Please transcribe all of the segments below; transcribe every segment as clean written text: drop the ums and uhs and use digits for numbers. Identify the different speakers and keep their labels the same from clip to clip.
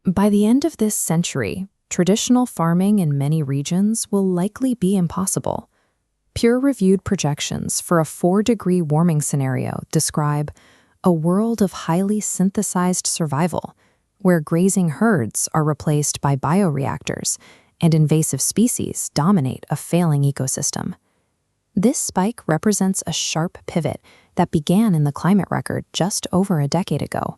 Speaker 1: By the end of this century, traditional farming in many regions will likely be impossible. Peer-reviewed projections for a 4-degree warming scenario describe a world of highly synthesized survival, where grazing herds are replaced by bioreactors and invasive species dominate a failing ecosystem. This spike represents a sharp pivot that began in the climate record just over a decade ago.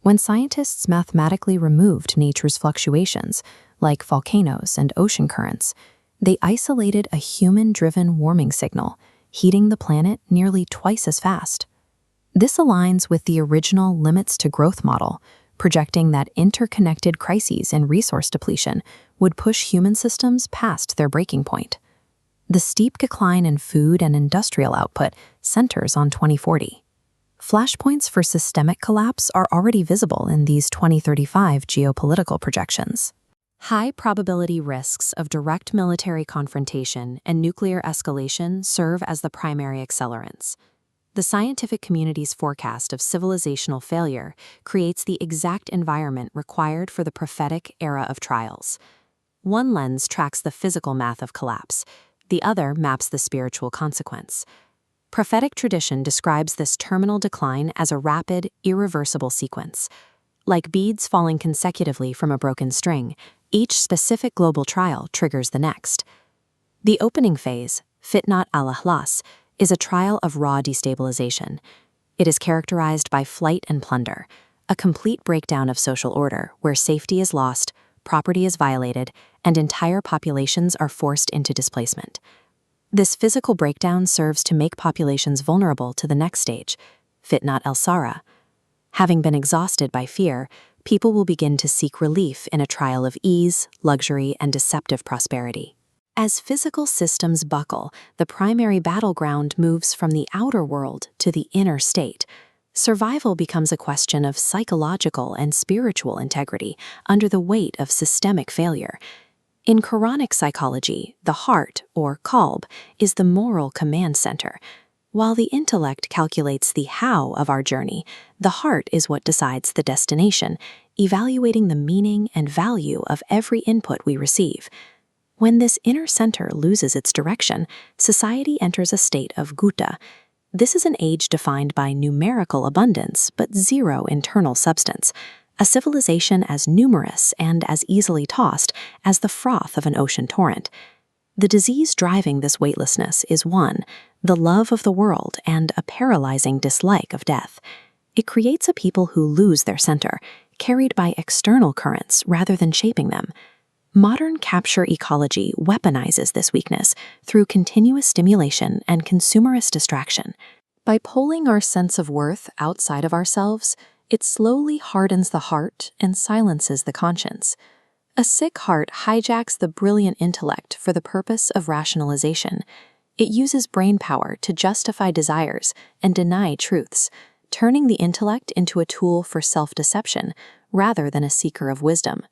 Speaker 1: When scientists mathematically removed nature's fluctuations, like volcanoes and ocean currents, they isolated a human-driven warming signal, heating the planet nearly twice as fast. This aligns with the original limits to growth model, projecting that interconnected crises and resource depletion would push human systems past their breaking point. The steep decline in food and industrial output centers on 2040. Flashpoints for systemic collapse are already visible in these 2035 geopolitical projections. High probability risks of direct military confrontation and nuclear escalation serve as the primary accelerants. The scientific community's forecast of civilizational failure creates the exact environment required for the prophetic era of trials. One lens tracks the physical math of collapse, the other maps the spiritual consequence. Prophetic tradition describes this terminal decline as a rapid, irreversible sequence. Like beads falling consecutively from a broken string, each specific global trial triggers the next. The opening phase, Fitnat al-Ihlas, is a trial of raw destabilization. It is characterized by flight and plunder, a complete breakdown of social order where safety is lost, property is violated, and entire populations are forced into displacement. This physical breakdown serves to make populations vulnerable to the next stage, Fitnat al-Sara. Having been exhausted by fear, people will begin to seek relief in a trial of ease, luxury, and deceptive prosperity. As physical systems buckle, the primary battleground moves from the outer world to the inner state. Survival becomes a question of psychological and spiritual integrity under the weight of systemic failure. In Quranic psychology, the heart, or qalb, is the moral command center. While the intellect calculates the how of our journey, the heart is what decides the destination, evaluating the meaning and value of every input we receive. When this inner center loses its direction, society enters a state of Gutta. This is an age defined by numerical abundance but zero internal substance, a civilization as numerous and as easily tossed as the froth of an ocean torrent. The disease driving this weightlessness is one, the love of the world and a paralyzing dislike of death. It creates a people who lose their center, carried by external currents rather than shaping them. Modern capture ecology weaponizes this weakness through continuous stimulation and consumerist distraction. By pulling our sense of worth outside of ourselves, it slowly hardens the heart and silences the conscience. A sick heart hijacks the brilliant intellect for the purpose of rationalization. It uses brain power to justify desires and deny truths, turning the intellect into a tool for self-deception rather than a seeker of wisdom.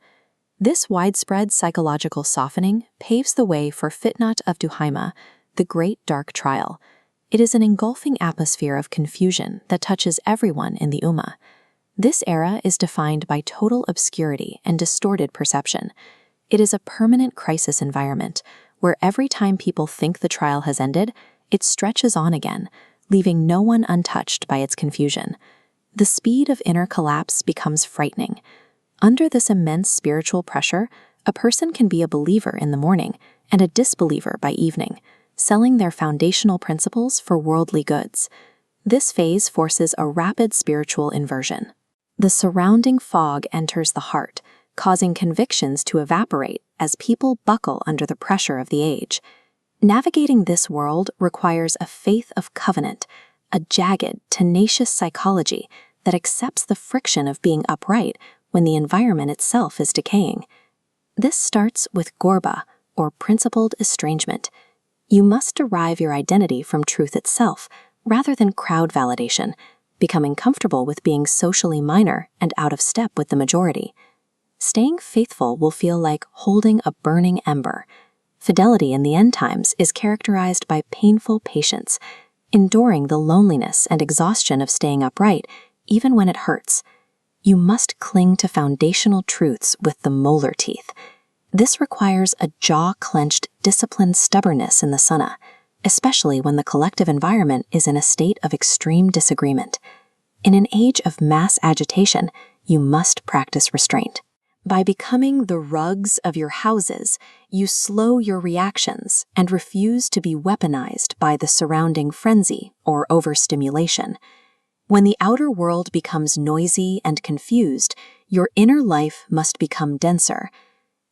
Speaker 1: This widespread psychological softening paves the way for Fitnat of Duhaima, the Great Dark Trial. It is an engulfing atmosphere of confusion that touches everyone in the Ummah. This era is defined by total obscurity and distorted perception. It is a permanent crisis environment where every time people think the trial has ended, it stretches on again, leaving no one untouched by its confusion. The speed of inner collapse becomes frightening. Under this immense spiritual pressure, a person can be a believer in the morning and a disbeliever by evening, selling their foundational principles for worldly goods. This phase forces a rapid spiritual inversion. The surrounding fog enters the heart, causing convictions to evaporate as people buckle under the pressure of the age. Navigating this world requires a faith of covenant, a jagged, tenacious psychology that accepts the friction of being upright when the environment itself is decaying. This starts with Ghorba, or principled estrangement. You must derive your identity from truth itself, rather than crowd validation, becoming comfortable with being socially minor and out of step with the majority. Staying faithful will feel like holding a burning ember. Fidelity in the end times is characterized by painful patience, enduring the loneliness and exhaustion of staying upright, even when it hurts. you must cling to foundational truths with the molar teeth. This requires a jaw-clenched, disciplined stubbornness in the Sunna, especially when the collective environment is in a state of extreme disagreement. In an age of mass agitation, you must practice restraint. By becoming the rugs of your houses, you slow your reactions and refuse to be weaponized by the surrounding frenzy or overstimulation. When the outer world becomes noisy and confused, your inner life must become denser.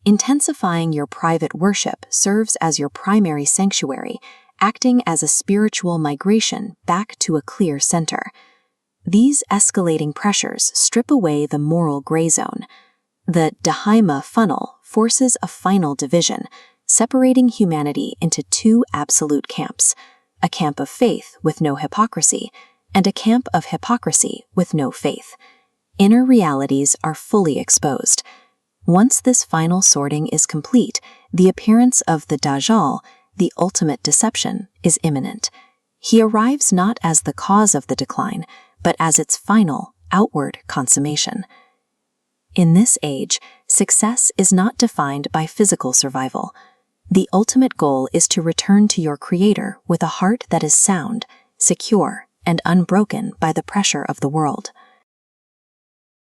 Speaker 1: Intensifying your private worship serves as your primary sanctuary, acting as a spiritual migration back to a clear center. These escalating pressures strip away the moral gray zone. The Dhyana funnel forces a final division, separating humanity into two absolute camps, a camp of faith with no hypocrisy, and a camp of hypocrisy with no faith. Inner realities are fully exposed. Once this final sorting is complete, the appearance of the Dajjal, the ultimate deception, is imminent. He arrives not as the cause of the decline, but as its final, outward consummation. In this age, success is not defined by physical survival. The ultimate goal is to return to your Creator with a heart that is sound, secure, and unbroken by the pressure of the world.